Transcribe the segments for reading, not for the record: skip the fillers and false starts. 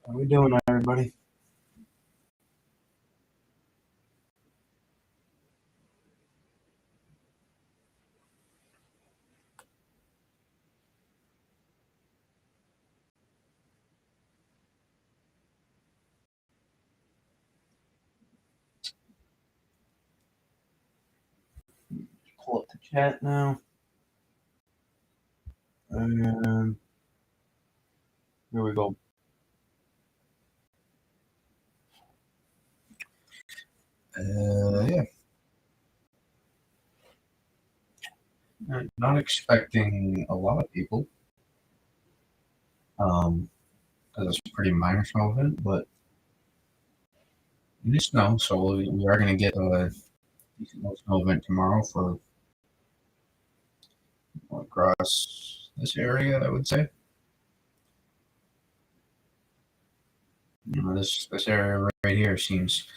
How we doing, everybody? Pull up the chat now. And here we go. Yeah. Not expecting a lot of people. Because it's a pretty minor snow event, but it is snow, so we are going to get a decent little snow event tomorrow for across this area, I would say. This area right here seems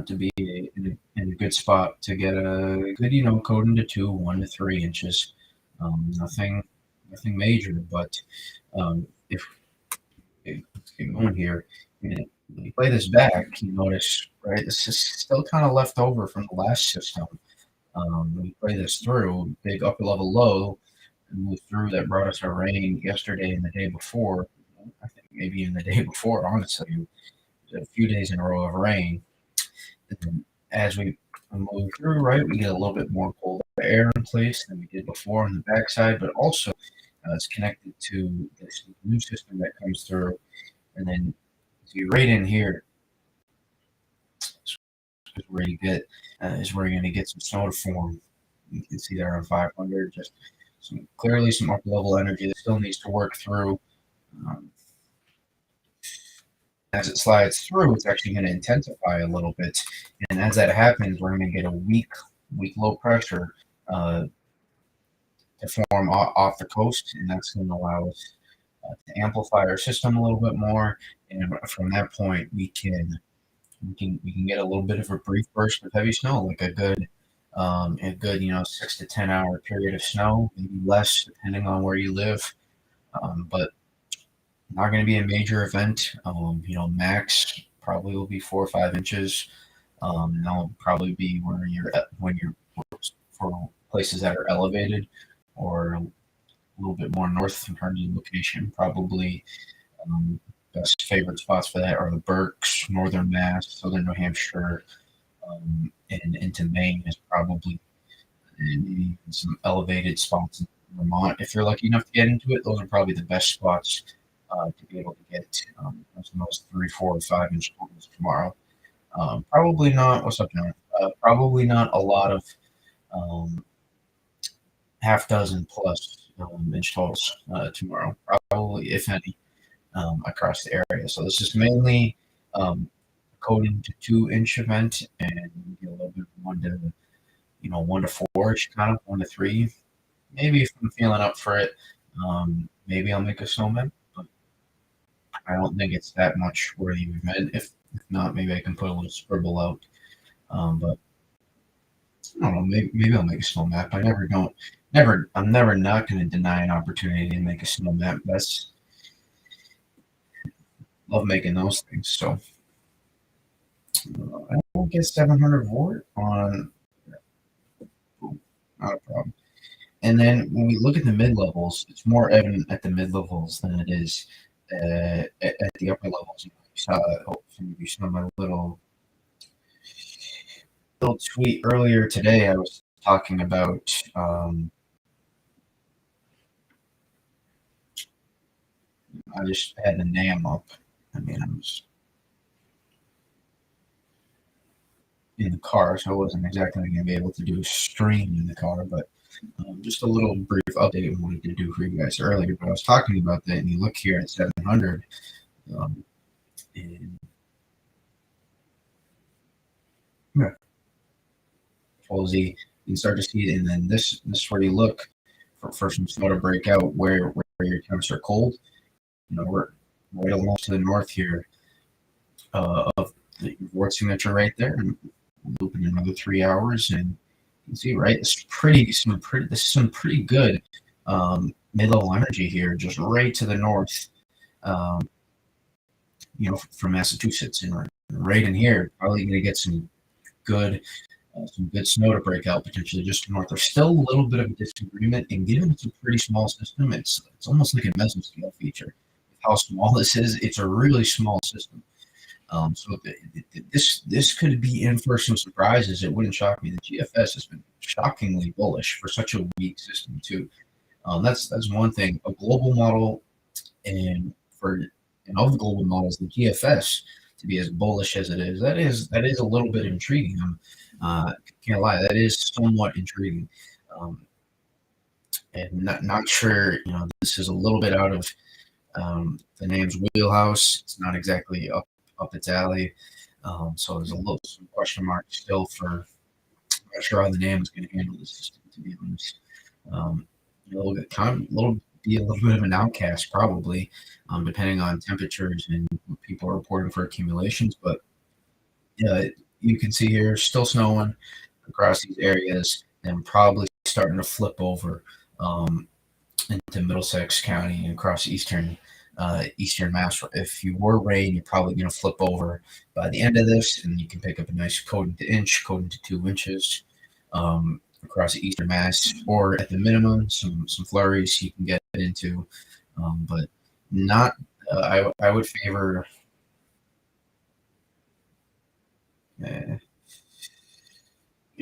to be in a good spot to get a good, code into 2, 1 to 3 inches. Nothing major, but if let's get going here, and when you play this back, you notice, right, this is still kind of left over from the last system. When you play this through, big upper level low, and move through that brought us our rain yesterday and the day before. I think maybe even the day before, honestly, a few days in a row of rain. And as we move through, right, we get a little bit more cold air in place than we did before on the backside, but also it's connected to this new system that comes through. And then see right in here is where you get you're going to get some snow to form. You can see there on 500, just clearly some upper level energy that still needs to work through. Um, as it slides through, it's actually going to intensify a little bit, and as that happens, we're going to get a weak low pressure to form off the coast, and that's going to allow us to amplify our system a little bit more. And from that point, we can get a little bit of a brief burst of heavy snow, like a good 6 to 10 hour period of snow, maybe less depending on where you live. But not going to be a major event. Max probably will be 4 or 5 inches. And that'll probably be where when you're for places that are elevated or a little bit more north in terms of location. Probably best favorite spots for that are the Berks, northern Mass, southern New Hampshire, and into Maine is probably, and maybe some elevated spots in Vermont. If you're lucky enough to get into it, those are probably the best spots to be able to get those 3, 4, or 5 inch totals tomorrow. Probably not. What's up, John? Probably not a lot of half dozen plus inch totals tomorrow. Probably, if any, across the area. So this is mainly coding to 2 inch event, and you get a little bit of 1 to 4ish, kind of 1 to 3. Maybe if I'm feeling up for it, maybe I'll make a snowman. But I don't think it's that much worthy of event. If not, maybe I can put a little scribble out. But I don't know. Maybe I'll make a snow map. I'm never not going to deny an opportunity to make a snow map. Love making those things. So I won't get 700 volt on. Not a problem. And then when we look at the mid levels, it's more evident at the mid levels than it is at the upper levels. You saw, hopefully, you saw my little tweet earlier today. I was talking about I just had the NAM up. I mean, I was in the car, so I wasn't exactly going to be able to do a stream in the car, but just a little brief update I wanted to do for you guys earlier. But I was talking about that, and you look here at 700, and Control Z, you start to see it, and then this is where you look for some snow to break out where your temps are cold. We're right along to the north here of the Wart signature right there, and looping another 3 hours, and you can see, right, this is some pretty good mid-level energy here, just right to the north. from Massachusetts, and right in here, probably going to get some good snow to break out potentially just north. There's still a little bit of a disagreement, and given it's a pretty small system, it's almost like a mesoscale feature. How small this is, it's a really small system. This could be in for some surprises. It wouldn't shock me. The GFS has been shockingly bullish for such a weak system too. That's one thing. A global model, and for and of the global models, the GFS to be as bullish as it is, that is a little bit intriguing. Can't lie, that is somewhat intriguing. Um, and not sure. This is a little bit out of the name's wheelhouse. It's not exactly up its alley. So there's a little some question mark still for. I'm not sure how the name is going to handle this system, to be honest. A little bit be a little bit of an outcast probably, depending on temperatures and what people are reporting for accumulations. But yeah, you can see here still snowing across these areas, and probably starting to flip over um, into Middlesex County and across eastern Mass. If you were rain, you're probably going to flip over by the end of this, and you can pick up a nice coat into inch, coat into 2 inches across the eastern Mass, or at the minimum, some flurries you can get into, but not. I would favor. Uh,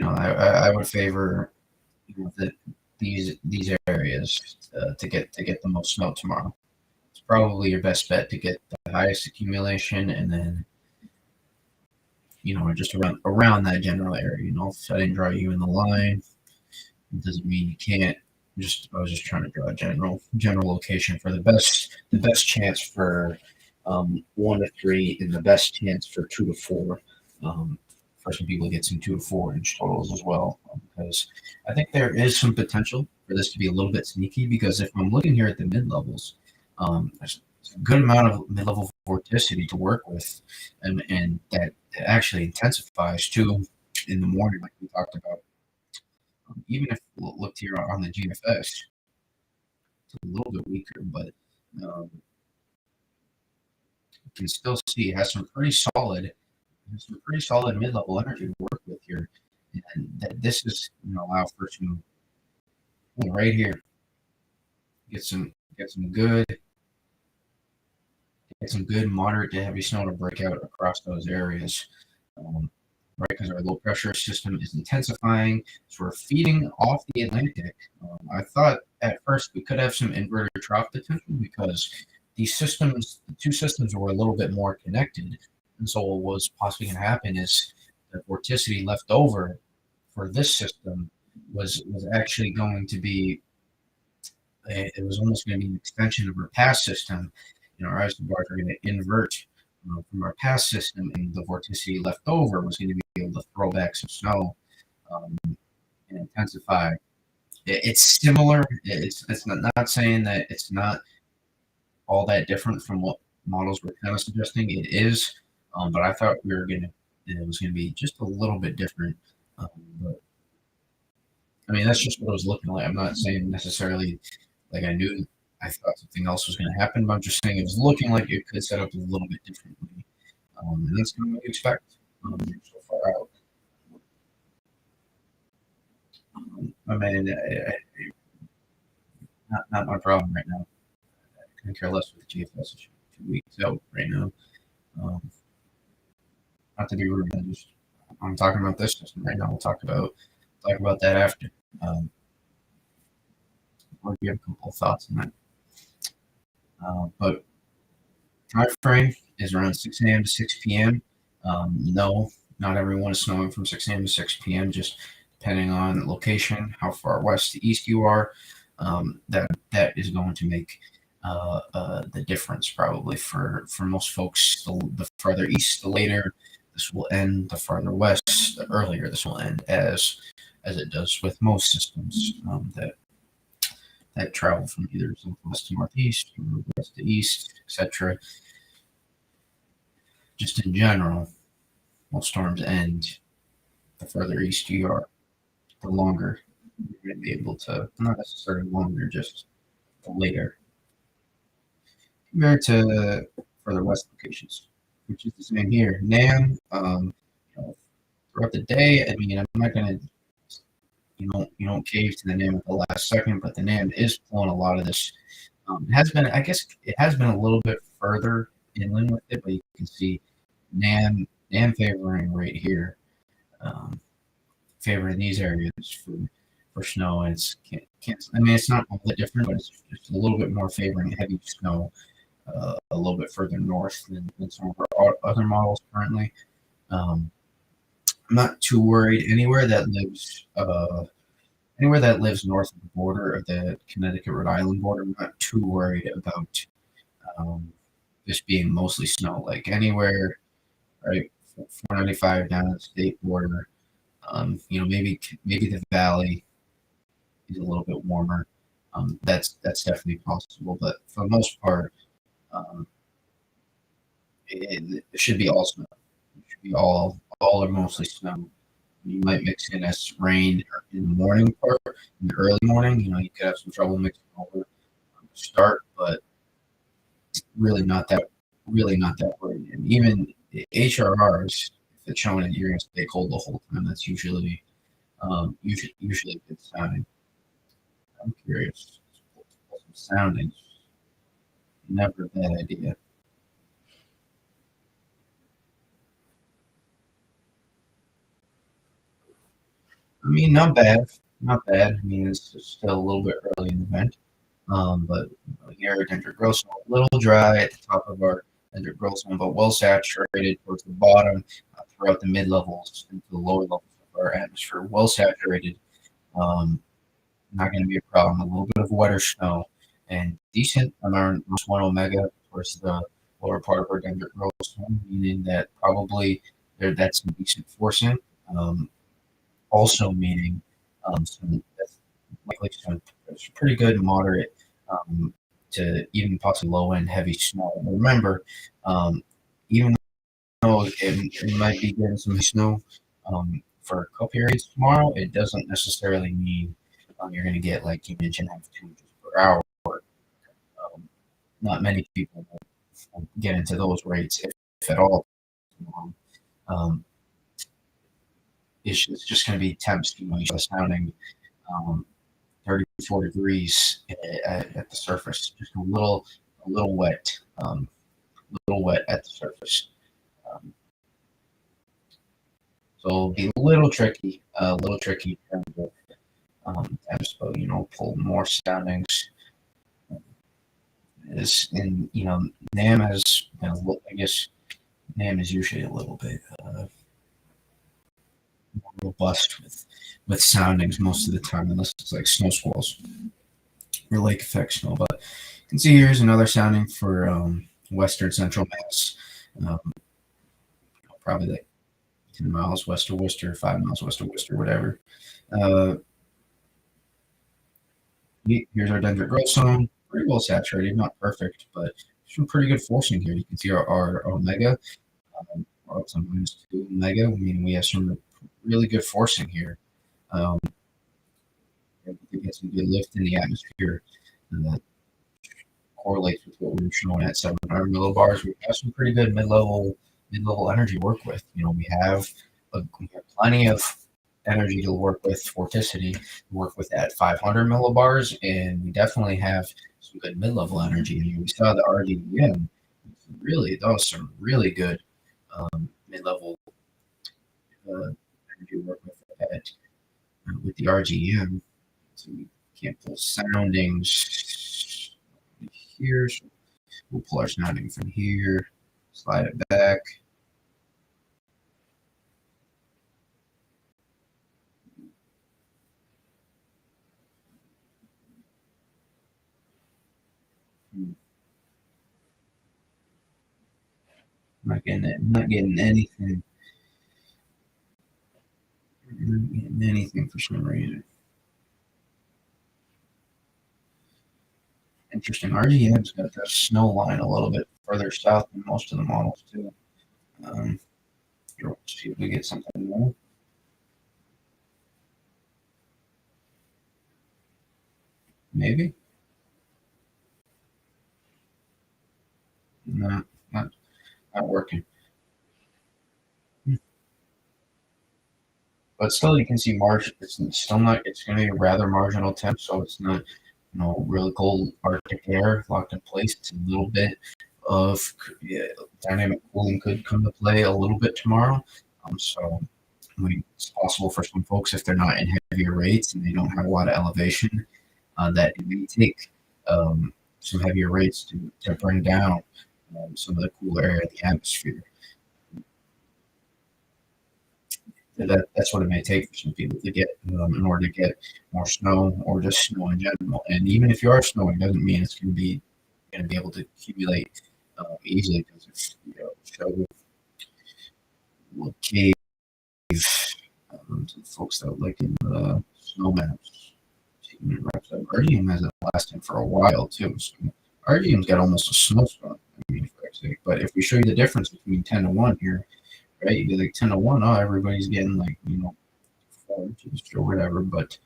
I would favor that these areas to get the most snow tomorrow. It's probably your best bet to get the highest accumulation, and then just around that general area. If I didn't draw you in the line, it doesn't mean you can't. I was just trying to draw a general location for the best chance for 1 to 3, and the best chance for 2 to 4. For some people, get some 2 to 4 inch totals as well, because I think there is some potential for this to be a little bit sneaky. Because if I'm looking here at the mid levels, there's a good amount of mid level vorticity to work with, and that actually intensifies too in the morning, like we talked about. Even if we looked here on the GFS, it's a little bit weaker, but you can still see it has some pretty solid mid-level energy to work with here, and that this is allow for some right here get some good moderate to heavy snow to break out across those areas. Um, right, because our low pressure system is intensifying, so we're feeding off the Atlantic. I thought at first we could have some inverted trough potential because the two systems were a little bit more connected, and so what was possibly going to happen is the vorticity left over for this system was actually going to be it was almost going to be an extension of our past system. Our isobars are going to invert from our past system, and the vorticity left over was going to be able to throw back some snow and intensify. It's similar. It's not saying that it's not all that different from what models were kind of suggesting. It is, but I thought it was going to be just a little bit different. But I mean, that's just what it was looking like. I'm not saying necessarily like I thought something else was going to happen, but I'm just saying it was looking like it could set up a little bit differently. And that's kind of what you expect so far out. I mean, not my problem right now. I couldn't care less with the GFS. It's 2 weeks out right now. Um, Not to be rude, I'm talking about this system right now. We'll talk about that after. Um, I'll give a couple of thoughts on that. But time frame is around 6 a.m. to 6 p.m. No, not everyone is snowing from 6 a.m. to 6 p.m. Just depending on location, how far west to east you are. That is going to make the difference probably for most folks. The farther east, the later this will end. The farther west, the earlier this will end, as it does with most systems that travel from either southwest to northeast or west to east, etc. Just in general, most storms end the further east you are, the longer you're going to be able to, not necessarily longer, just the later. Compared to further west locations, which is the same here. NAM, you know, throughout the day, I mean, I'm not gonna you don't cave to the NAM at the last second, but the NAM is pulling a lot of this. It has been, I guess, it has been a little bit further inland with it, but you can see NAM favoring right here, um, favoring these areas for snow, and can't. I mean, it's not all that different, but it's just a little bit more favoring heavy snow a little bit further north than some of our other models currently. Um, I'm not too worried anywhere that lives north of the border of the Connecticut Rhode Island border. I'm not too worried about um, this being mostly snow. Like anywhere, right, 495 down to the state border. Maybe the valley is a little bit warmer. That's definitely possible, but for the most part, um, it should be all snow. It should be all or mostly snow. You might mix in as rain in the morning part, in the early morning. You could have some trouble mixing over to start, but really not that worried. And even HRRs, if it's showing that you're going to stay cold the whole time, that's usually a good sign. I'm curious. Some soundings, never a bad idea. I mean, not bad, not bad. I mean, it's still a little bit early in the event. But here at Dendritic Growth Zone, a little dry at the top of our Dendritic Growth Zone, but well saturated towards the bottom, throughout the mid levels into the lower levels of our atmosphere. Well saturated. Um, Not going to be a problem. A little bit of wetter snow and decent on our minus one omega towards the lower part of our Dendritic Growth Zone, meaning that probably that's some decent forcing. Um, Also meaning some likely some pretty good moderate um, to even possibly low end heavy snow. But remember, even though it might be getting some snow for a couple periods tomorrow, it doesn't necessarily mean you're going to get, like you mentioned, have 2 inches per hour. Not many people will get into those rates, if at all. Um, it's just going to be temps, sounding um, 34 degrees at the surface, just a little wet, a little wet at the surface. Um, so it'll be a little tricky in terms of temps, but pull more soundings. Is in NAM has been I guess NAM is usually a little bit more robust with soundings most of the time, unless it's like snow squalls or lake effect snow. But you can see here's another sounding for western central Mass. Um, Probably like 10 miles west of Worcester, 5 miles west of Worcester, whatever. Uh, Here's our Dendritic Growth Zone. Pretty well saturated, not perfect, but some pretty good forcing here. You can see our omega, or up to -2 omega. I mean, we have some really good forcing here. Um, we get some good lift in the atmosphere, and that correlates with what we were showing at 700 millibars. We have some pretty good mid-level energy to work with. We have plenty of energy to work with, vorticity to work with at 500 millibars, and we definitely have some good mid-level energy. We saw the RDEM really, that was some really good mid-level energy to work with the RGM. So we can't pull soundings here. So we'll pull our sounding from here, slide it back. Not getting anything. Not getting anything for some reason. Interesting. RGM's got that snow line a little bit further south than most of the models too. Um, See if we get something more. Maybe. No, not not working. But still, you can see margin. It's still not. It's going to be a rather marginal temp, so it's not, really cold Arctic air locked in place. It's a little bit of, yeah, dynamic cooling could come to play a little bit tomorrow. So I mean, it's possible for some folks if they're not in heavier rates and they don't have a lot of elevation, that it may take some heavier rates to bring down some of the cooler air in the atmosphere. That's what it may take for some people to get, in order to get more snow or just snow in general. And even if you are snowing, doesn't mean it's going to be able to accumulate easily, because if show will cave, to the folks that look in the snow maps. Ardium hasn't lasted for a while too. So Ardium's got almost a snowstorm. I mean, for X's sake. But if we show you the difference between 10 to 1 here, right? You get like 10 to 1. Oh, everybody's getting like 4 inches or whatever. But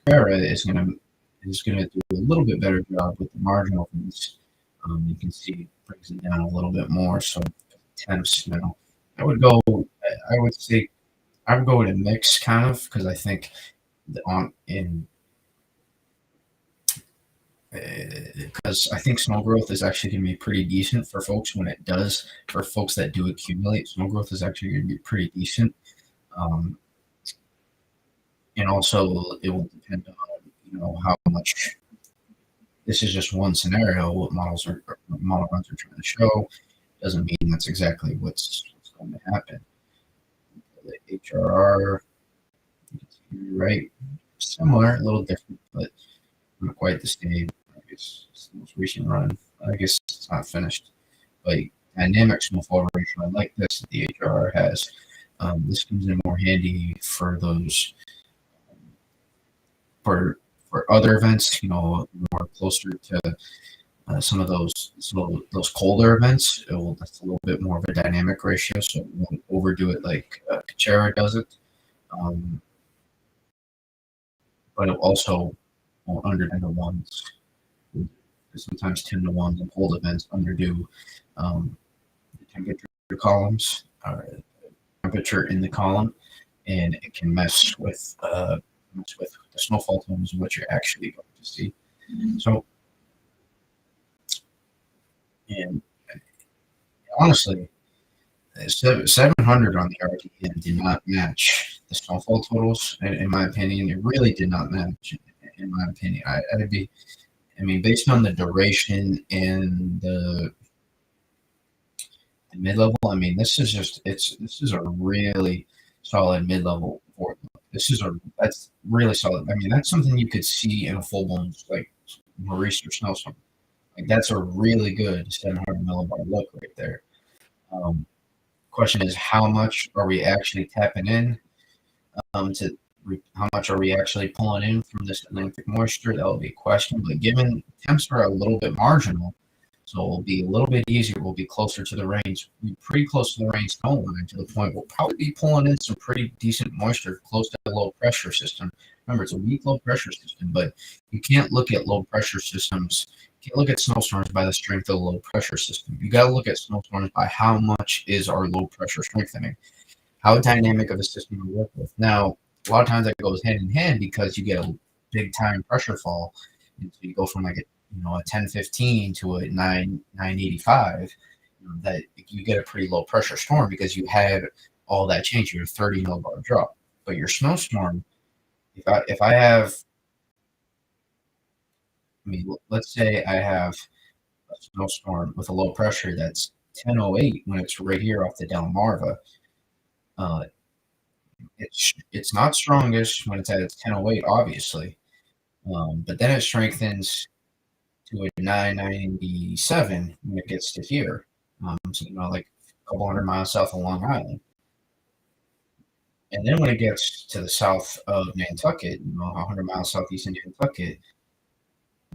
Kara is gonna do a little bit better job with the marginal things. You can see it brings it down a little bit more. So temps now. I would go. I would say I would go with a mix kind of, because I think on in because I think snow growth is actually going to be pretty decent for folks when it does. For folks that do accumulate, snow growth is actually going to be pretty decent. Um, and also, it will depend on how much. This is just one scenario. What model runs are trying to show doesn't mean that's exactly what's going to happen. The HRR, right? Similar, a little different, but not quite the same. I guess it's the most recent run. I guess it's not finished. But dynamic snowfall ratio, I like this that the HRR has. This comes in more handy for those for other events, more closer to some of those colder events. That's a little bit more of a dynamic ratio, so it won't overdo it like Kuchera does it. Um, but it also won't under 10 to 1s. Sometimes 10 to 1s in cold events underdo the temperature columns, or temperature in the column, and it can mess with the snowfall tones and what you're actually going to see. So, and honestly, 700 on the RTM did not match the snowfall totals. In my opinion, it really did not match. In my opinion, I'd be. I mean, based on the duration and the mid level. I mean, this is a really solid mid level board. That's really solid. I mean, that's something you could see in a full blown like Nor'easter snowstorm. Like that's a really good 700 millibar look right there. Um, Question is, how much are we actually tapping in? How much are we actually pulling in from this Atlantic moisture? That will be a question. But given temps are a little bit marginal, so it'll be a little bit easier. We'll be closer to the range, be pretty close to the rain snow line, to the point we'll probably be pulling in some pretty decent moisture close to the low pressure system. Remember, it's a weak low pressure system, but you can't look at low pressure systems. You can't look at snowstorms by the strength of the low pressure system. You got to look at snowstorms by how much is our low pressure strengthening, how dynamic of a system we work with. Now, a lot of times that goes hand in hand because you get a big time pressure fall. And so you go from like a 1015 to a 985. That you get a pretty low pressure storm because you had all that change. You're 30 millibar drop, but your snowstorm. If I have, I mean, let's say I have a snowstorm with a low pressure that's 1008 when it's right here off the Delmarva. Uh, it's not strongest when it's at its 1008, obviously, but then it strengthens to a 997 when it gets to here. So, like a couple hundred miles south of Long Island. And then when it gets to the south of Nantucket, 100 miles southeast of Nantucket,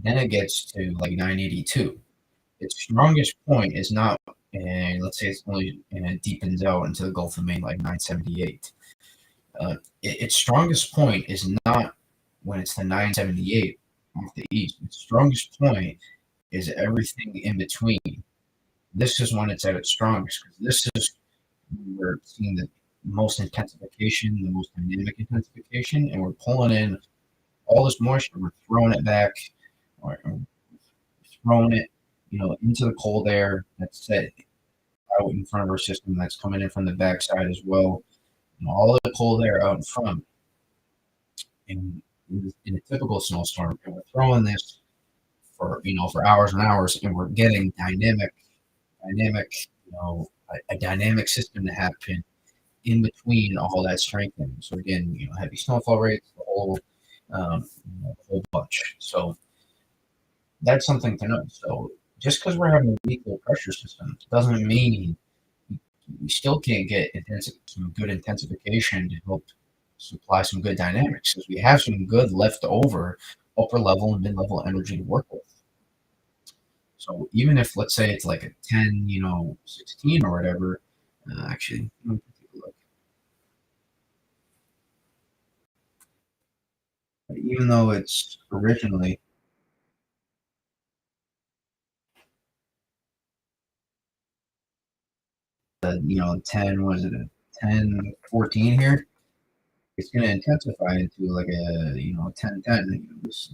then it gets to like 982. Its strongest point is not, and let's say it's only, and it deepens out into the Gulf of Maine like 978. Its strongest point is not when it's the 978 off the east. Its strongest point is everything in between this is when it's at its strongest because this is when we're seeing the most intensification, the most dynamic intensification, and we're pulling in all this moisture, we're throwing it back, or throwing it, into the cold air that's set out in front of our system, that's coming in from the backside as well. All the cold air out in front, in a typical snowstorm, and we're throwing this for hours and hours, and we're getting dynamic, a dynamic system to happen in between all that strengthening. So again, heavy snowfall rates, the whole bunch. So that's something to know. So just because we're having a weak low pressure system doesn't mean we still can't get some good intensification to help supply some good dynamics because we have some good leftover upper level and mid level energy to work with. So even if, let's say, it's like a 10, 16 or whatever, actually, let me take a look. Even though it's originally the, 10, was it a 10, 14 here? It's going to intensify into like a, 10, 10. It's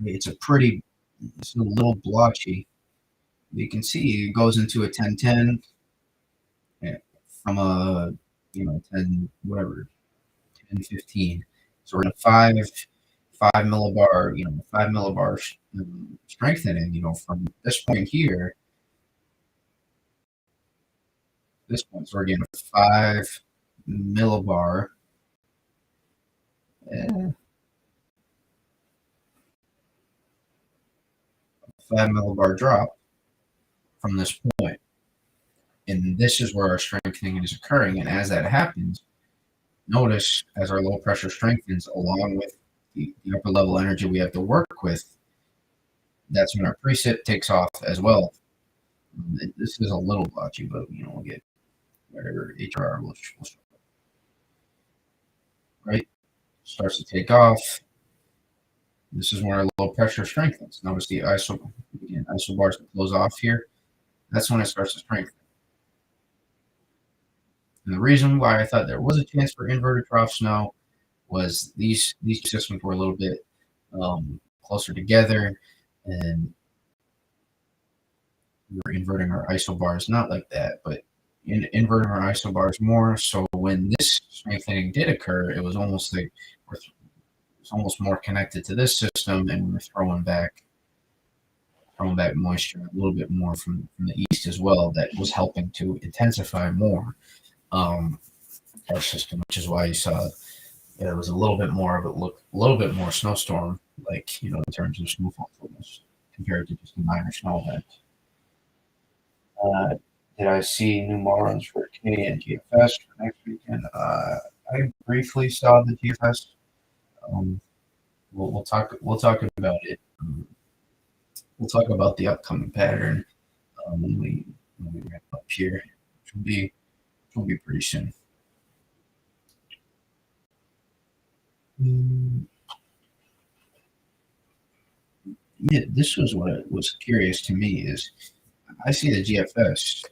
it's a little blotchy. You can see it goes into a 10, 10 from a, 10, whatever, 10, 15. So we're in a 5 millibar, 5 millibar strengthening, from this point here, this point. So we're getting a 5 millibar. Eh, 5 millibar drop from this point. And this is where our strengthening is occurring. And as that happens, notice as our low pressure strengthens along with the upper level energy we have to work with, that's when our precip takes off as well. This is a little blotchy, but we'll get whatever HR will right? Starts to take off. This is when our low pressure strengthens. Notice the isobars close off here. That's when it starts to strengthen. And the reason why I thought there was a chance for inverted trough snow was these systems were a little bit closer together, and we were inverting our isobars not like that, but inverting our isobars more. So when this strengthening did occur, it was almost like it's almost more connected to this system, and we're throwing back moisture a little bit more from the east as well. That was helping to intensify more our system, which is why you saw there was a little bit more of a little bit more snowstorm, like in terms of snowfall fullness compared to just a minor snow event. Did I see new morons for Canadian GFS for next weekend? I briefly saw the GFS. We'll talk about it. We'll talk about the upcoming pattern when we wrap up here, which will be pretty soon. Yeah, this was what was curious to me is I see the GFS,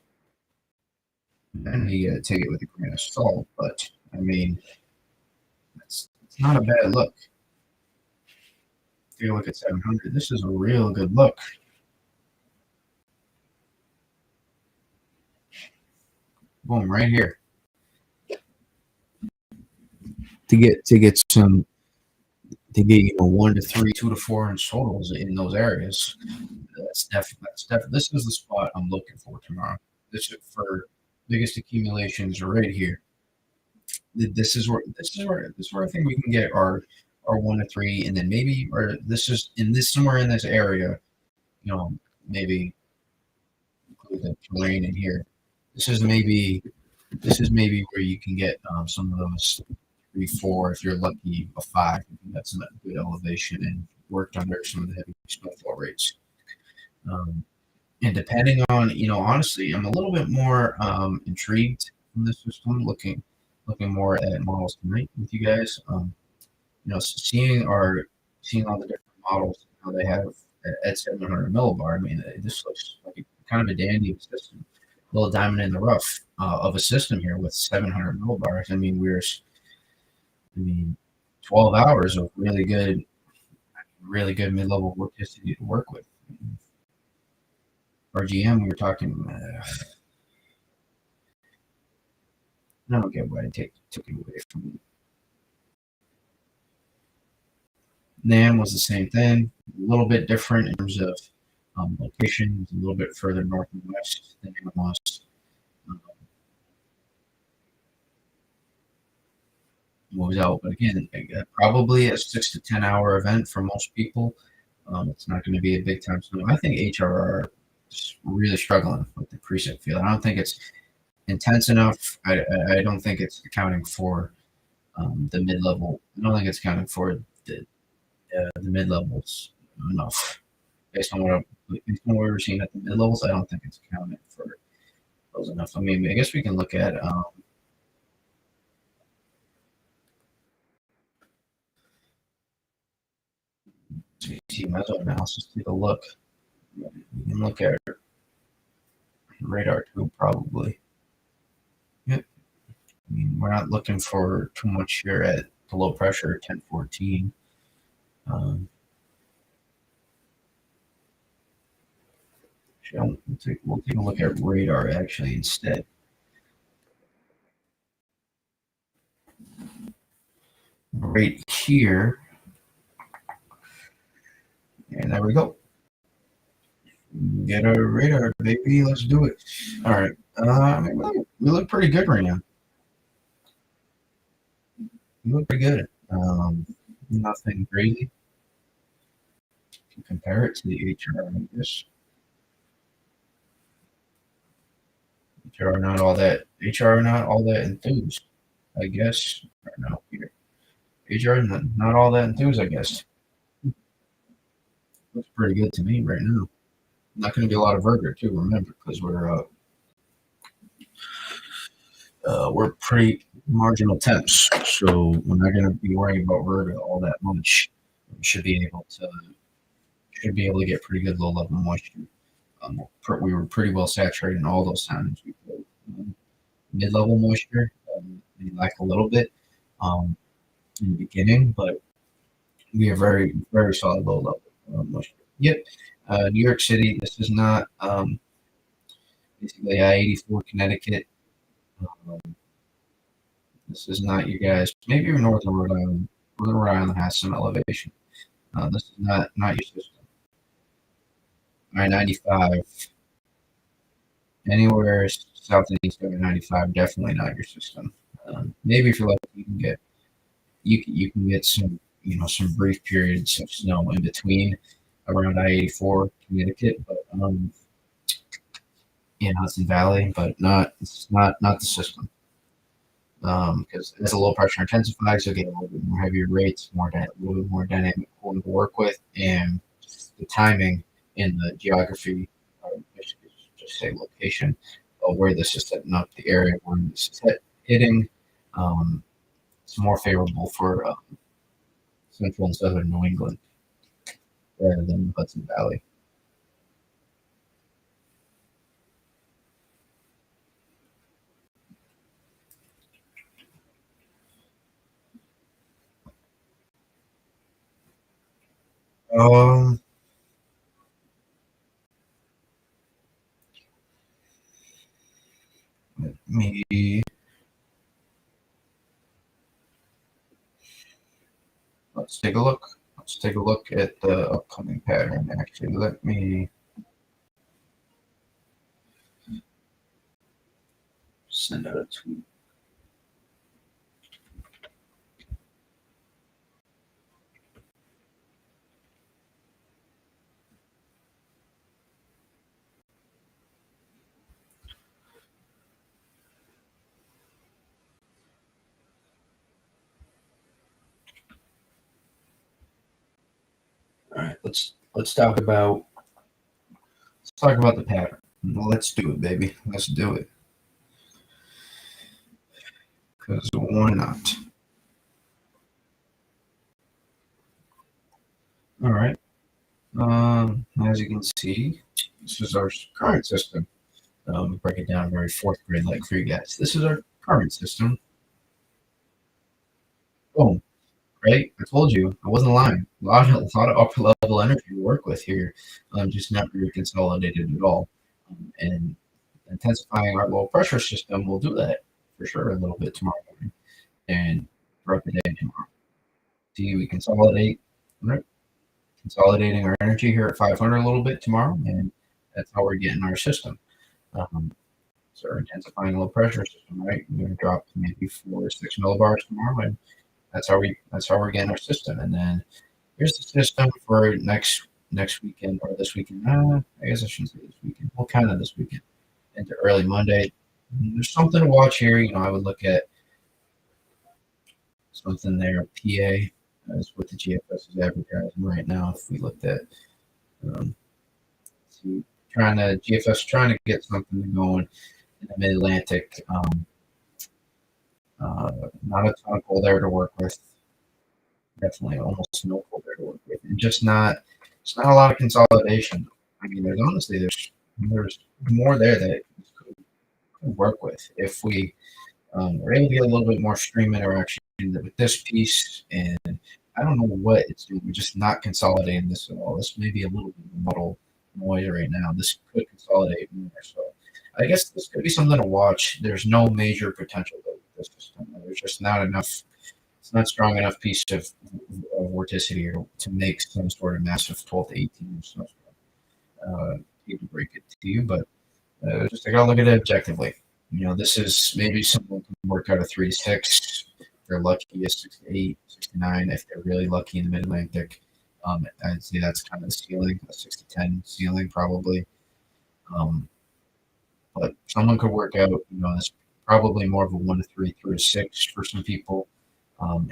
and you gotta take it with a grain of salt, but I mean, it's not a bad look. If you look at 700, this is a real good look. Boom, right here. To get 1 to 3, 2 to 4 inch totals in those areas. That's definitely this is the spot I'm looking for tomorrow. This is for biggest accumulations right here. This is where I think we can get our 1 to 3, and then maybe or this is in this somewhere in this area, maybe include the terrain in here. This is maybe where you can get some of those 3, 4, if you're lucky, a 5. That's a good elevation and worked under some of the heavy snowfall rates. And depending on, honestly, I'm a little bit more intrigued from this system, looking more at models tonight with you guys. Seeing all the different models how they have at 700 millibar. I mean, this looks like kind of a dandy system, little diamond in the rough of a system here with 700 millibars. I mean, I mean, 12 hours of really good mid-level work history to work with. RGM, we were talking. I don't get why I took it away from me. NAM was the same thing, a little bit different in terms of location, a little bit further north and west than it was. Moves out, but again, probably a 6 to 10 hour event for most people. It's not going to be a big time. So I think HRR is really struggling with the preset field. I don't think it's intense enough. I don't think it's accounting for the mid level. I don't think it's accounting for the mid levels enough. Based on based on what we were seeing at the mid levels, I don't think it's accounting for those enough. I mean, I guess we can look at meso analysis. Take a look. We can look at radar too, probably. Yep. I mean, we're not looking for too much here at the low pressure 1014. We'll take a look at radar actually instead. Right here. And there we go. Get a radar, baby. Let's do it. All right. We look pretty good right now. We look pretty good. Nothing crazy. Can compare it to the HR, I guess. HR not all that. HR not all that enthused, I guess. Or no, here. HR not all that enthused, I guess. Looks pretty good to me right now. Not going to be a lot of Verger too. Remember, because we're pretty marginal temps, so we're not going to be worrying about Verga all that much. We should be able to get pretty good low level moisture. We were pretty well saturated in all those times. We put mid level moisture, we lack a little bit in the beginning, but we have very very solid low level moisture. Yep, New York City. This is not basically I-84 Connecticut. This is not you guys. Maybe even Northern Rhode Island. Northern Rhode Island has some elevation. This is not your system. I-95. Anywhere south and east of 95, definitely not your system. Maybe if you're lucky, you can get some brief periods of snow in between around I-84 Connecticut, but Hudson Valley, but it's not the system. Because as the low pressure intensifies, you'll get a little bit more heavier rates, a little bit more dynamic cooling to work with, and the timing in the geography, or just say location, of where this is setting up, the area where this is hitting, it's more favorable for central and southern New England rather than the Hudson Valley. Let me let's take a look. Let's take a look at the upcoming pattern. Actually, let me send out a tweet. All right, let's talk about the pattern. Let's do it, baby. Let's do it. Because why not? All right. As you can see, this is our current system. Break it down very fourth grade like for you guys. This is our current system. Boom. Right? I told you. I wasn't lying. A lot of upper level energy to work with here. Just not very consolidated at all. And intensifying our low pressure system will do that for sure a little bit tomorrow morning and throughout the day tomorrow. See, we consolidate, right? Consolidating our energy here at 500 a little bit tomorrow, and that's how we're getting our system. Um, so we're intensifying low pressure system, right? We're going to drop maybe 4 or 6 millibars tomorrow, and that's how we're getting our system. And then here's the system for next weekend or this weekend. I guess I shouldn't say this weekend. Well, kind of this weekend into early Monday. There's something to watch here. I would look at something there. PA is what the GFS is advertising right now. If we looked at, um, see, GFS trying to get something going in the Mid Atlantic. Not a ton of cold air to work with. Definitely almost no cold air to work with, and just not. It's not a lot of consolidation. I mean, there's more there that could work with if we we're able to get a little bit more stream interaction with this piece, and I don't know what it's doing. We're just not consolidating this at all. This may be a little bit of a muddle noise right now. This could consolidate more. So I guess this could be something to watch. There's no major potential though with this system. There's just not enough. It's not strong enough piece of vorticity to make some sort of massive 12 to 18 inch snowstorm. Hate to break it to you, but just I gotta look at it objectively. This is maybe someone can work out a 3 to 6. If they're lucky, a 6 to 8, 6 to 9. If they're really lucky in the Mid Atlantic, I'd say that's kind of the ceiling, a 6 to 10 ceiling probably. Um, but someone could work out. That's probably more of a 1 to 3 through a 6 for some people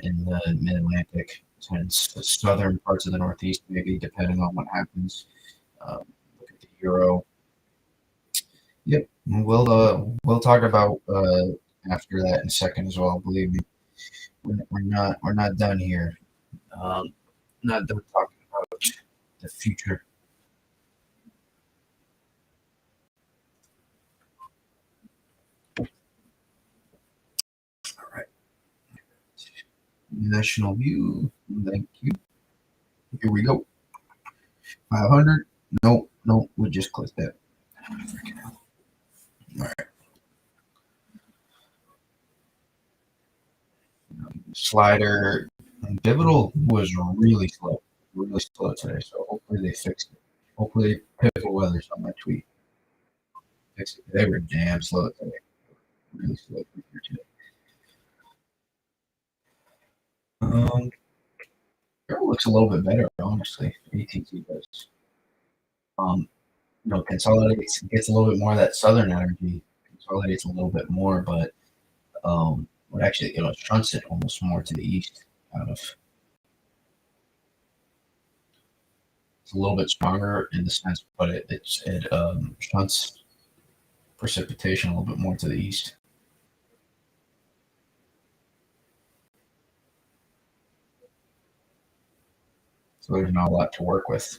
in the Mid Atlantic, and the southern parts of the Northeast, maybe depending on what happens. Look at the euro. Yep, we'll talk about after that in a second as well. Believe me, we're not done here. Um, not done talking about the future. All right, national view. Thank you. Here we go. 500. Nope, nope. We just clicked that. Freaking hell. All right. Slider. And Pivotal was really slow today. So hopefully they fixed it. Hopefully Pivotal Weather's on my tweet. Fixed it. They were damn slow today. Really slow today. It looks a little bit better, honestly. ATT does. Um, consolidates, gets a little bit more of that southern energy. Consolidates a little bit more, but what actually shunts it almost more to the east. Out of It's a little bit stronger in the sense, but it shunts precipitation a little bit more to the east. So there's not a lot to work with.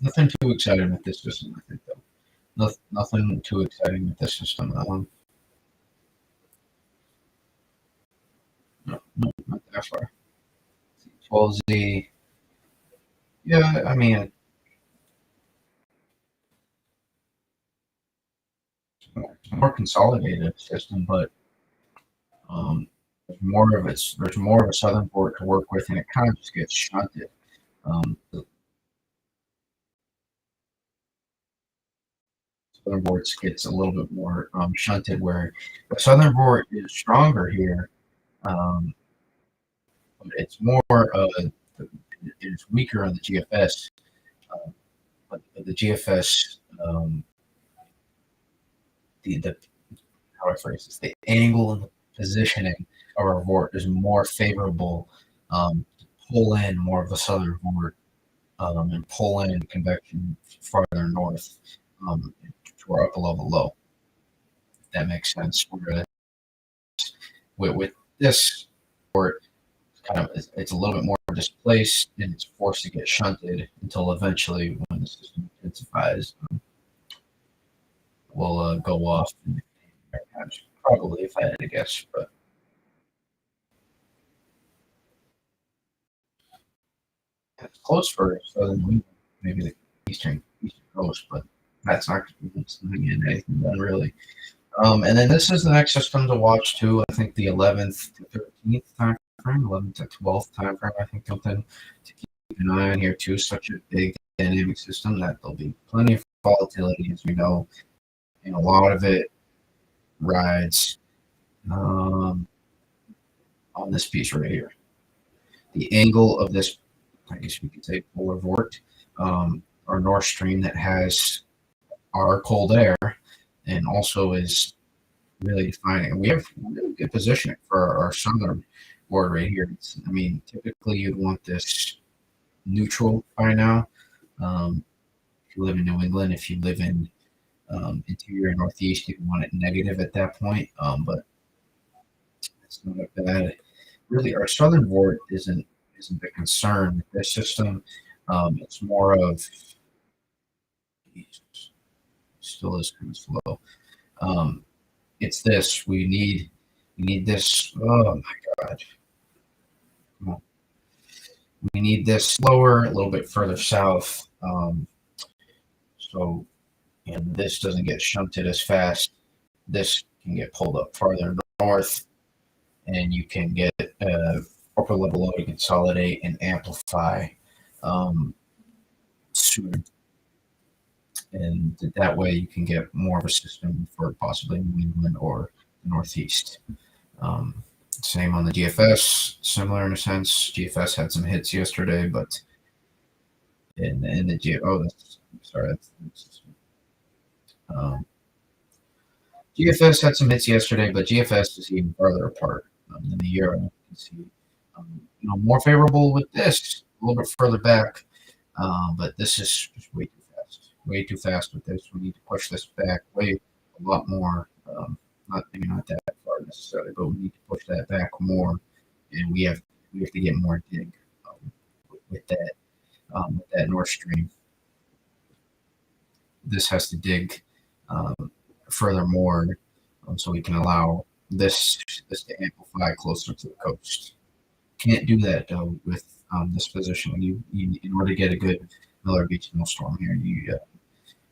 Nothing too exciting with this system, I think, though. Nothing too exciting with this system. No, not that far. 12Z. Yeah, I mean, it's a more consolidated system, but there's more of a southern port to work with, and it kind of just gets shunted. The southern port gets a little bit more shunted, where the southern port is stronger here. But it's weaker on the GFS. But the GFS, the how I phrase this, the angle and the positioning of our vort is more favorable to pull in more of the southern vort and pull in convection farther north to our upper level low. that makes sense. Whereas with this port, kind of it's a little bit more displaced and it's forced to get shunted until eventually, when the system intensifies, will go off. Probably, if I had to guess, but it's close for southern New England, maybe the eastern coast, but that's not getting anything done really. And then this is the next system to watch too. I think the 11th to 13th time frame, 11th to 12th time frame. I think something to keep an eye on here too. Such a big dynamic system that there'll be plenty of volatility, as we know, and a lot of it rides on this piece right here. The angle of this, I guess we could say, polar vort, or North Stream, that has our cold air and also is really defining. We have really good positioning for our southern board right here. I mean, typically you'd want this neutral by now. If you live in New England, if you live in interior Northeast, you'd want it negative at that point. But it's not a bad. Really, our southern board isn't the concern with this system. It's more of, still is kind of slow. It's this. We need this. Oh my god. We need this slower, a little bit further south. So, and this doesn't get shunted as fast. This can get pulled up farther north, and you can get upper level load to consolidate and amplify sooner. And that way you can get more of a system for possibly New England or the Northeast. Same on the GFS, similar in a sense. GFS had some hits yesterday, but in the GFS had some hits yesterday, but GFS is even farther apart than the euro. You can see, more favorable with this, a little bit further back, but this is just way too fast with this. We need to push this back a lot more. Not that far necessarily, but we need to push that back more, and we have to get more dig with that North Stream. This has to dig furthermore, so we can allow this to amplify closer to the coast. Can't do that though with this position. You in order to get a good Miller Beach snowstorm here,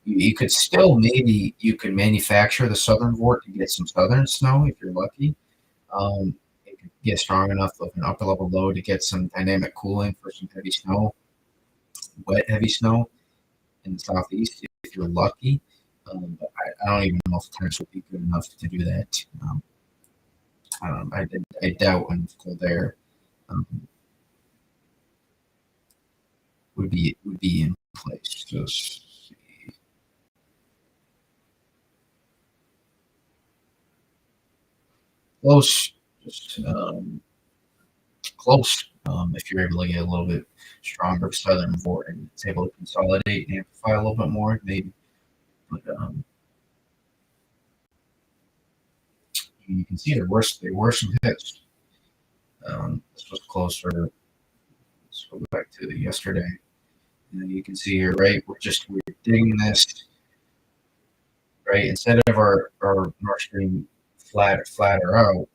you could still, maybe you could manufacture the southern vort to get some southern snow if you're lucky. It could get strong enough of an upper level load to get some dynamic cooling for some heavy snow, wet heavy snow in the southeast if you're lucky. But I don't even know if temps would be good enough to do that. I doubt when it's cold air would be in place. Just close, just close. If you're able to get a little bit stronger southern vort and it's able to consolidate and amplify a little bit more, maybe. But you can see there were some hits. This was closer. Let's go back to yesterday. And you can see here, right? We're digging this, right? Instead of our North Stream flatter out,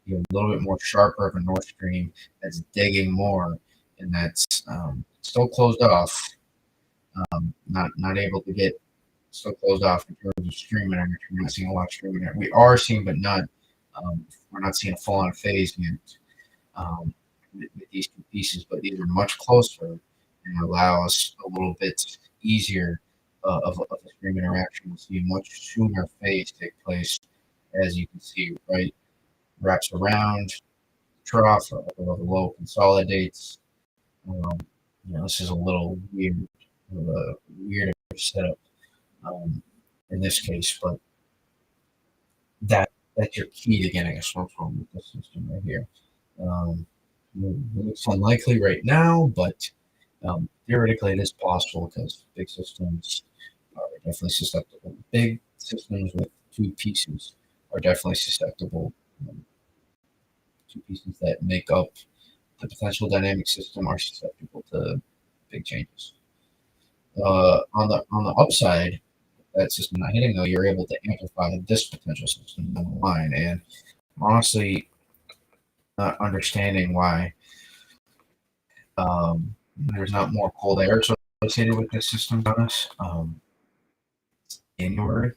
you have a little bit more sharper of a North Stream that's digging more, and that's still closed off. Not able to get still closed off in terms of streaming energy. We're not seeing a lot of streaming energy. We are seeing, but not. We're not seeing a full on phase yet with these two pieces, but these are much closer and allow us a little bit easier of a stream interaction. We'll see a much sooner phase take place, as you can see, right? Wraps around, trough, the low consolidates. This is a little weird, weirder setup in this case, but that's your key to getting a snowstorm with this system right here. It looks unlikely right now, but theoretically it is possible because big systems are definitely susceptible. Big systems with two pieces are definitely susceptible. Um, Two pieces that make up the potential dynamic system are susceptible to big changes. On the upside, that system not hitting though, you're able to amplify this potential system down the line. And honestly, not understanding why there's not more cold air associated with this system on us. January,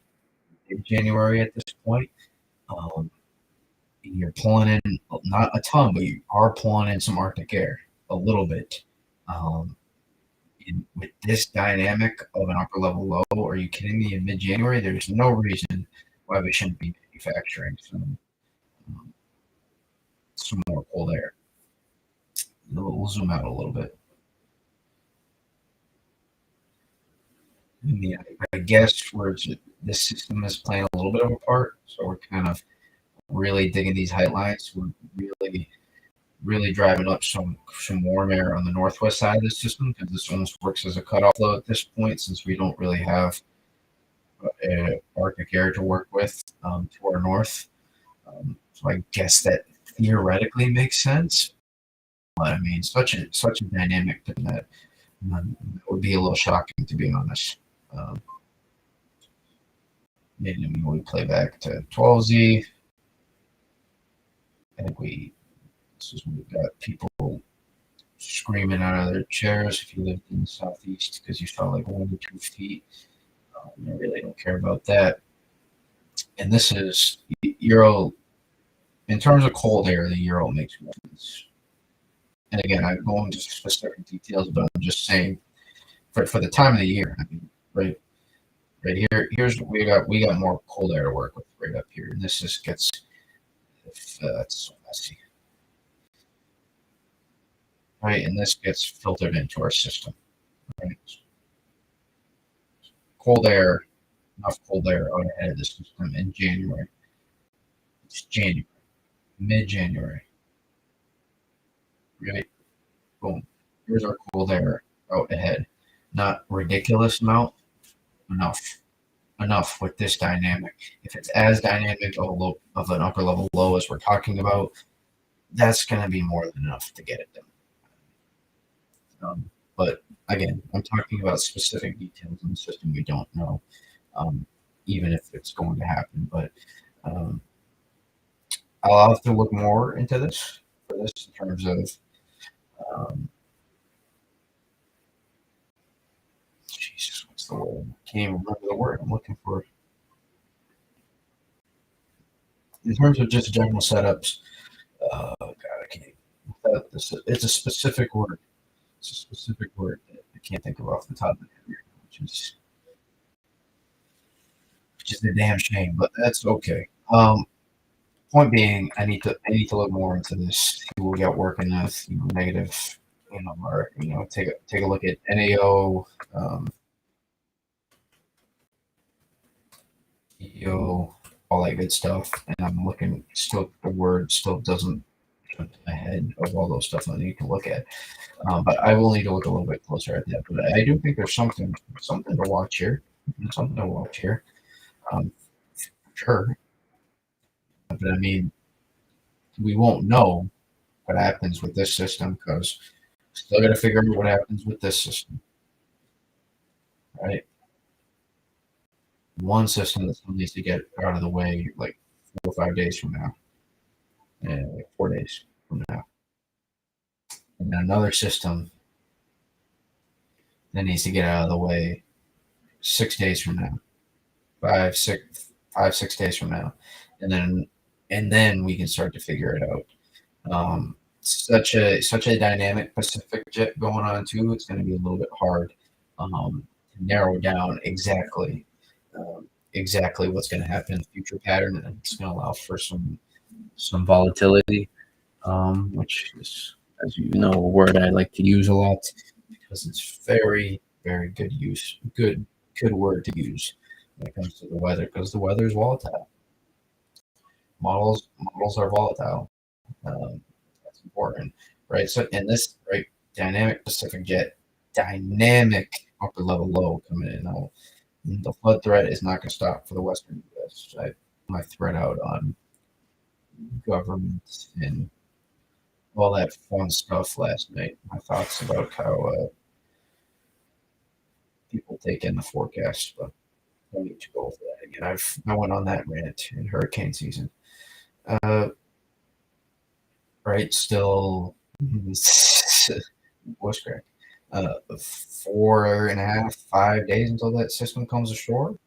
January at this point, um, you're pulling in not a ton, but you are pulling in some Arctic air a little bit. Um, with this dynamic of an upper level low, are you kidding me? In mid January, there's no reason why we shouldn't be manufacturing some more cold air. We'll zoom out a little bit. I guess this system is playing a little bit of a part, so we're kind of really digging these height lines. We're really driving up some warm air on the northwest side of the system because this almost works as a cutoff low at this point since we don't really have Arctic air to work with to our north. So I guess that theoretically makes sense. But I mean, such a dynamic thing that would be a little shocking to be honest. Maybe we play back to 12Z. I think this is when we've got people screaming out of their chairs if you lived in the southeast because you saw like 1 to 2 feet. I really don't care about that. And this is Euro. In terms of cold air, the Euro makes more sense. And again, I go into specific details, but I'm just saying for the time of the year. I mean, right here's what we got more cold air to work with right up here, and this just gets it's so messy, right? And this gets filtered into our system, right? Cold air, enough cold air out ahead of the system in January. It's January, mid January, right? Boom. Here's our cold air out ahead. Not ridiculous amount, enough with this dynamic. If it's as dynamic of an upper level low as we're talking about, that's going to be more than enough to get it done. But again, I'm talking about specific details in the system we don't know, even if it's going to happen. But I'll have to look more into this for this in terms of Jesus, what's the word? I can't even remember the word I'm looking for. In terms of just general setups, God, I can't. It's a specific word. It's a specific word that I can't think of off the top of my head, which is a damn shame, but that's okay. Point being, I need to look more into this. We'll get working with negative, or take a look at NAO, EO, all that good stuff. And I'm looking still. The word still doesn't jump to my head of all those stuff I need to look at. But I will need to look a little bit closer at that. But I do think there's something to watch here. Something to watch here. Sure. But I mean, we won't know what happens with this system because still got to figure out what happens with this system, right? One system that still needs to get out of the way like 4 or 5 days from now, and like 4 days from now, and then another system that needs to get out of the way 6 days from now, 5, 6 days from now, and then we can start to figure it out. Such a dynamic Pacific jet going on too. It's going to be a little bit hard to narrow down exactly what's going to happen in the future pattern, and it's going to allow for some volatility, which is, as you know, a word I like to use a lot because it's very very good word to use when it comes to the weather because the weather is volatile. Models are volatile. That's important, right? So in this dynamic Pacific jet, dynamic upper level low coming in. Now, the flood threat is not going to stop for the Western U.S. my thread out on government and all that fun stuff last night. My thoughts about how people take in the forecast, but I don't need to go over that again. I went on that rant in hurricane season. Uh, right, still voice crack. 4.5, 5 days until that system comes ashore.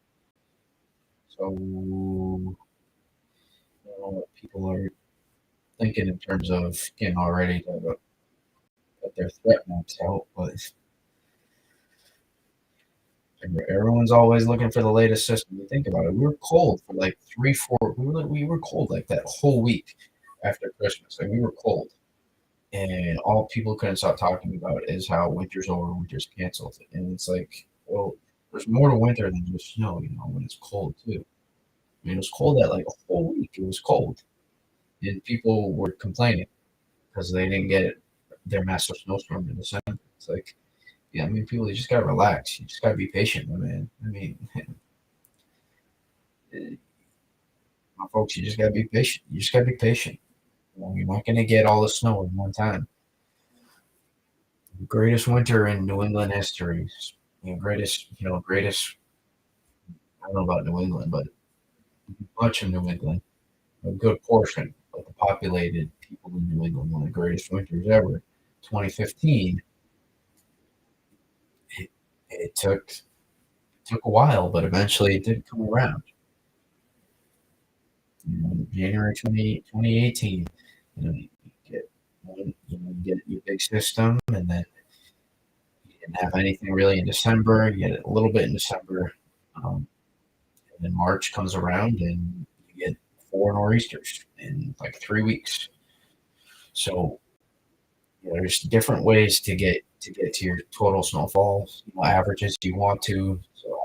So I don't know what people are thinking in terms of getting all ready to put their threat maps out, but everyone's always looking for the latest system. You think about it. We were cold for like 3, 4. We were cold like that whole week after Christmas. Like we were cold, and all people couldn't stop talking about is how winter's over, winter's canceled, and it's like, well, there's more to winter than just snow. When it's cold too. I mean, it was cold that like a whole week. It was cold, and people were complaining because they didn't get their massive snowstorm in December. It's like, yeah, I mean, people, you just gotta relax. You just gotta be patient, man. I mean, folks, you just gotta be patient. You just gotta be patient. You're not gonna get all the snow in one time. The greatest winter in New England history. Greatest. I don't know about New England, but much of New England, a good portion of the populated people in New England, one of the greatest winters ever. 2015. It took a while, but eventually it did come around. January 2018, you get you get your big system, and then you didn't have anything really in December. You get it a little bit in December, and then March comes around, and you get 4 nor'easters in like 3 weeks. So there's different ways to get to your total snowfall averages you want to. So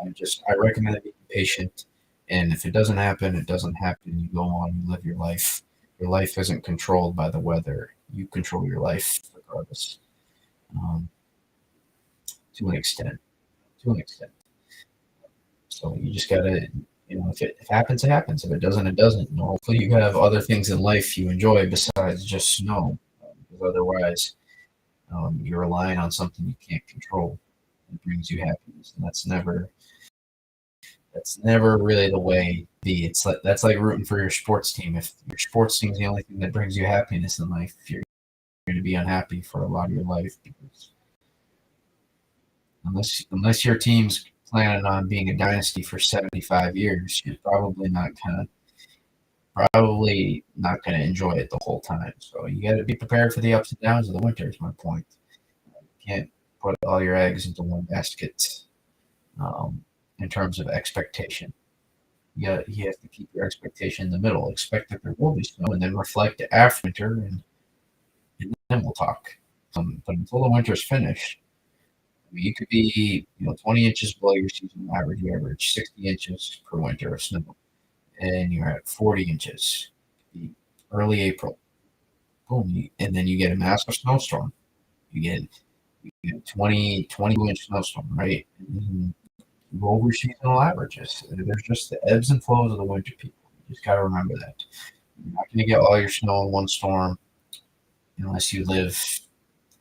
I recommend being patient. And if it doesn't happen, it doesn't happen. You go on, you live your life. Your life isn't controlled by the weather. You control your life regardless, um, to an extent. To an extent. So you just gotta, if it happens, it happens. If it doesn't, it doesn't. Hopefully, you have other things in life you enjoy besides just snow. Because otherwise, you're relying on something you can't control. It brings you happiness, and that's never really the way to be. That's like rooting for your sports team. If your sports team is the only thing that brings you happiness in life, you're going to be unhappy for a lot of your life because unless your team's planning on being a dynasty for 75 years, you're probably not gonna enjoy it the whole time. So you got to be prepared for the ups and downs of the winter. Is my point. You can't put all your eggs into one basket, um, in terms of expectation. You have to keep your expectation in the middle. Expect that there will be snow, and then reflect after winter, and then we'll talk. But until the winter's finished, I mean, you could be 20 inches below your seasonal average. You average 60 inches per winter of snow, and you're at 40 inches early April. Boom, and then you get a massive snowstorm. You get, you get 22-inch snowstorm, right? And over seasonal averages. There's just the ebbs and flows of the winter, people. You just got to remember that. You're not going to get all your snow in one storm unless you live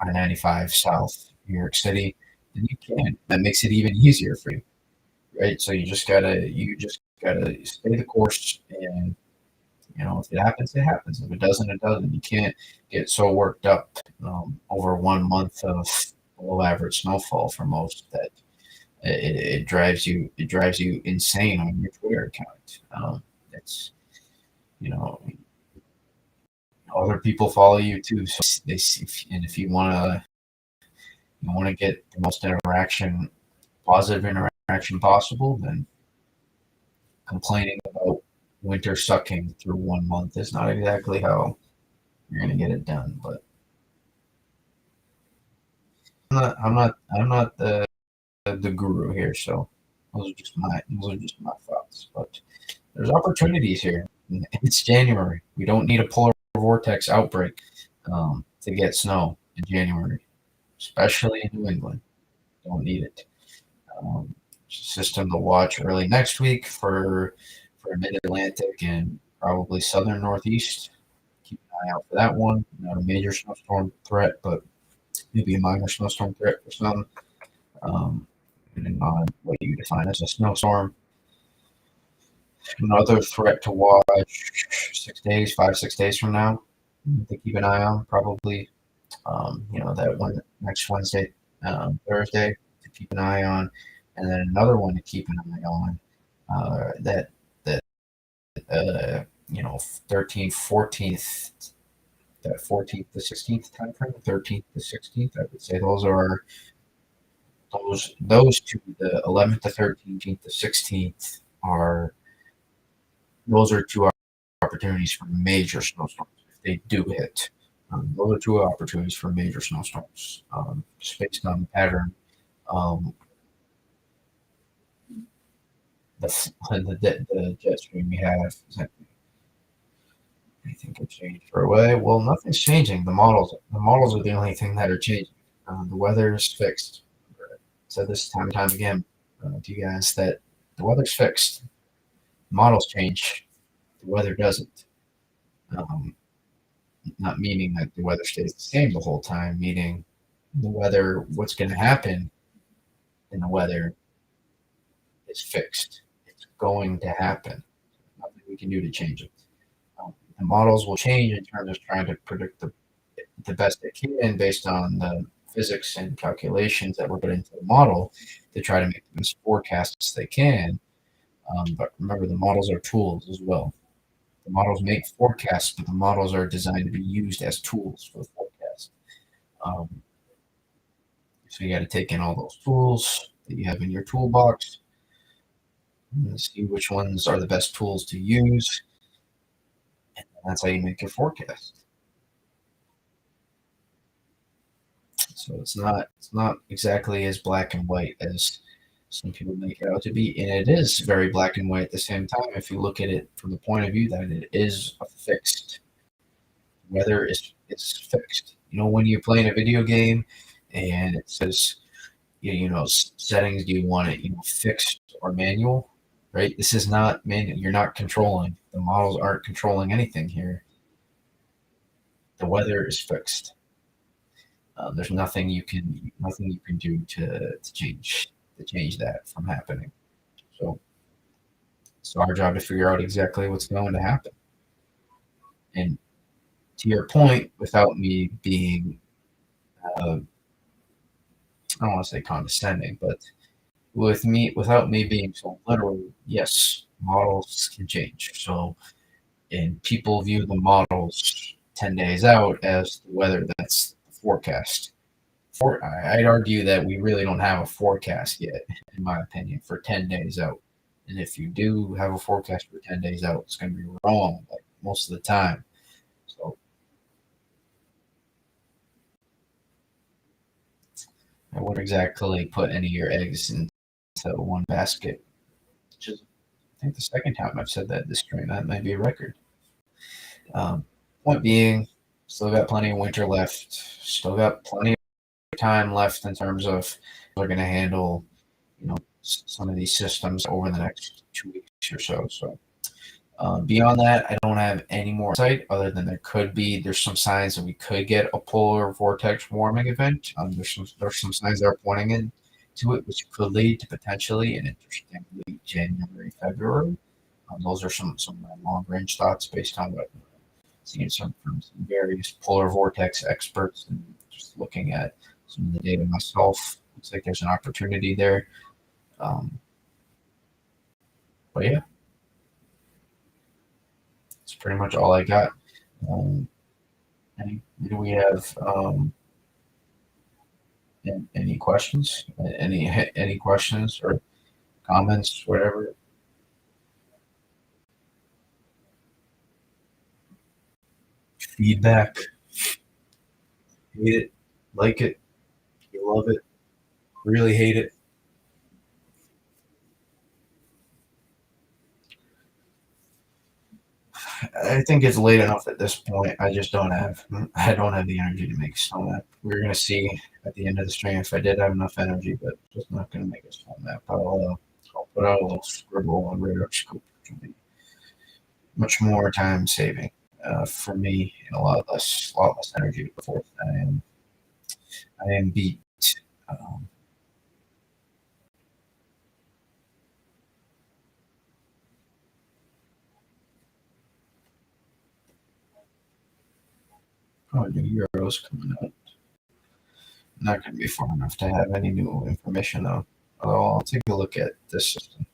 on 95 south New York City. Then you can. That makes it even easier for you, right? So you just gotta stay the course, and if it happens, it happens. If it doesn't, it doesn't. You can't get so worked up over 1 month of below average snowfall for most that it drives you insane on your Twitter account. It's you know other people follow you too, so they see, and if you want to get the most positive interaction possible, then complaining about winter sucking through 1 month is not exactly how you're going to get it done. But I'm not the guru here, so those are just my thoughts. But there's opportunities here. It's January. We don't need a polar vortex outbreak to get snow in January, especially in New England. Don't need it. System to watch early next week for for mid-Atlantic and probably southern Northeast. Keep an eye out for that one. Not a major snowstorm threat, but maybe a minor snowstorm threat for some. Depending on what you define as a snowstorm. Another threat to watch 6 days, 5, 6 days from now to keep an eye on. Probably, that one next Wednesday, Thursday to keep an eye on, and then another one to keep an eye on. That 13th, 14th, that 14th to 16th time frame, 13th to 16th. I would say those two, the 11th to 13th to 16th, are those are two opportunities for major snowstorms if they do hit. Those are two opportunities for major snowstorms, just based on the pattern. Um, the jet stream we have. Is that anything could change for a way? Well, nothing's changing. The models are the only thing that are changing. The weather is fixed. I've said this time and time again to you guys that the weather's fixed. The models change. The weather doesn't. Um, Not meaning that the weather stays the same the whole time, meaning what's going to happen in the weather is fixed. It's going to happen. Nothing we can do to change it. The models will change in terms of trying to predict the best they can based on the physics and calculations that were put into the model to try to make the best forecasts they can. But remember, the models are tools as well. The models make forecasts, but the models are designed to be used as tools for the forecast. Um, so you got to take in all those tools that you have in your toolbox and see which ones are the best tools to use. And that's how you make your forecast. So it's not exactly as black and white as some people make it out to be, and it is very black and white at the same time if you look at it from the point of view that it is a fixed weather is fixed. When you're playing a video game and it says, settings, do you want it, fixed or manual, right? This is not manual. You're not controlling. The models aren't controlling anything here. The weather is fixed. There's nothing you can do to change that from happening. So it's our job to figure out exactly what's going to happen. And to your point, without me being, I don't want to say condescending, but without me being so literal, yes, models can change. So, and people view the models 10 days out as the weather that's the forecast. I'd argue that we really don't have a forecast yet, in my opinion, for 10 days out. And if you do have a forecast for 10 days out, it's going to be wrong, like most of the time. So I wouldn't exactly put any of your eggs into one basket, which is, I think, the second time I've said that this stream. That might be a record. Um, Point being, still got plenty of winter left. Still got plenty of time left in terms of we're going to handle, some of these systems over the next 2 weeks or so. So beyond that, I don't have any more insight other than there's some signs that we could get a polar vortex warming event. There's some signs that are pointing into it, which could lead to potentially an interesting late January, February. Those are some of my long range thoughts based on what I've seen from some various polar vortex experts and just looking at some of the data myself. Looks like there's an opportunity there. But yeah, that's pretty much all I got. Do we have any questions? Any questions or comments, whatever? Feedback. Hate it, like it, you love it, really hate it. I think it's late enough at this point. I don't have the energy to make a snow map. We're gonna see at the end of the stream if I did have enough energy, but just not gonna make a snow map. I'll put out a little scribble on Radar Scope, which will be much more time saving for me, and a lot less energy to put forth. I am beat. Um, Probably new Euros coming out. Not going to be far enough to have any new information though. Although I'll take a look at this system.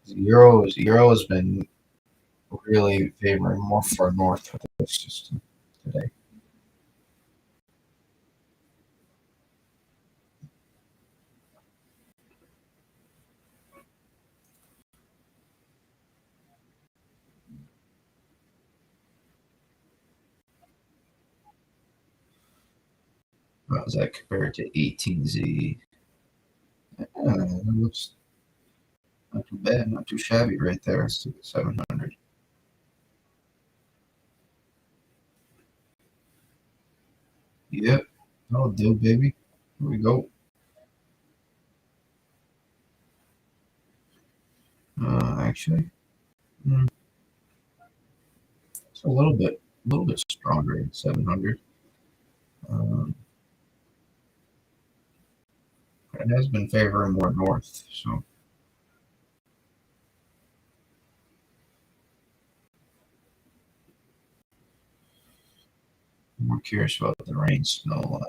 Euro has been really favoring more far north with this system today. How's that compared to 18Z? That looks not too bad, not too shabby right there. Let's do 700. Yep, that'll do, baby. Here we go. Actually, mm, it's a little bit stronger at 700. Um, it has been favoring more north, so I'm more curious about the rain snow line.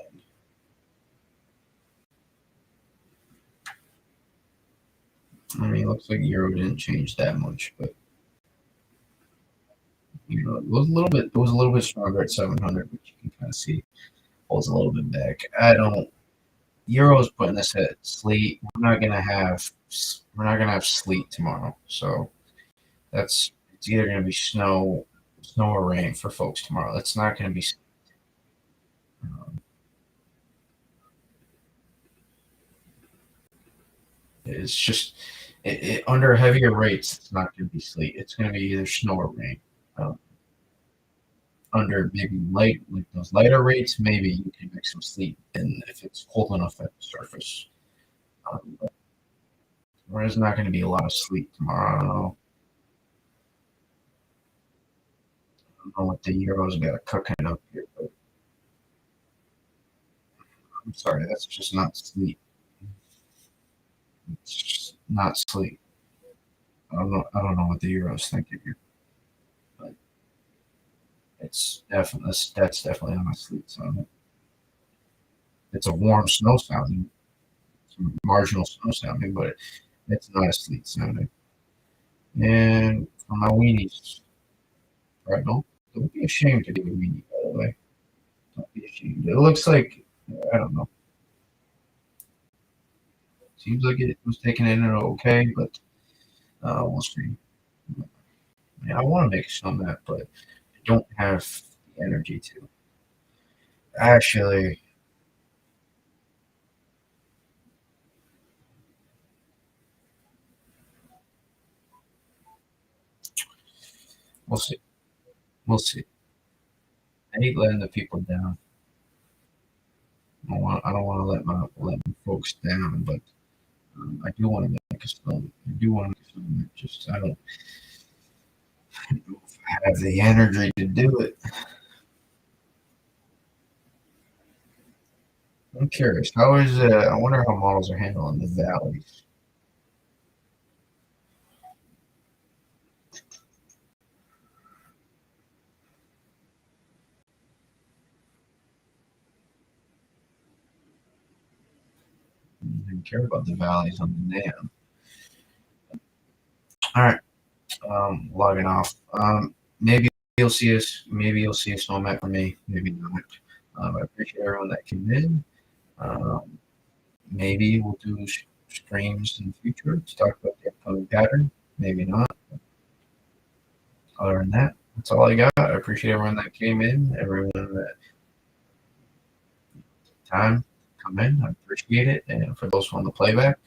I mean, it looks like Euro didn't change that much, but it was a little bit. It was a little bit stronger at 700, which you can kind of see pulls a little bit back. I don't. Euro's putting this at sleet. We're not gonna have sleet tomorrow, so it's either gonna be snow or rain for folks tomorrow. It's not gonna be. Um, it's just under heavier rates. It's not gonna be sleet. It's gonna be either snow or rain. Um, Under maybe like those lighter rates, maybe you can make some sleep, and if it's cold enough at the surface. But there's not going to be a lot of sleep tomorrow. I don't know what the Euros got cooking up here, but I'm sorry, that's just not sleep. It's just not sleep. I don't know what the Euros think of you, but that's definitely not sleep sounding. It's a warm snow sounding, some marginal snow sounding, but it's not a sleep sounding. And for my weenies, right? Don't be ashamed to be a weenie, by the way. Don't be ashamed. It looks like I don't know. Seems like it was taken in okay, but we'll see. I want to make some of that, but I don't have the energy to. Actually, we'll see. We'll see. I hate letting the people down. I don't want to let my folks down, but I do want to make a film. I do want to make a film. Just I don't know if I have the energy to do it. I'm curious. How is I wonder how models are handling the valleys. I don't care about the valleys on the NAM. All right, logging off. Maybe you'll see us. Maybe you'll see a snowman for me. Maybe not. I appreciate everyone that came in. Um, Maybe we'll do streams in the future to talk about the upcoming pattern. Maybe not. Other than that, that's all I got. I appreciate everyone that came in, everyone that time come in. I appreciate it. And for those on the playback,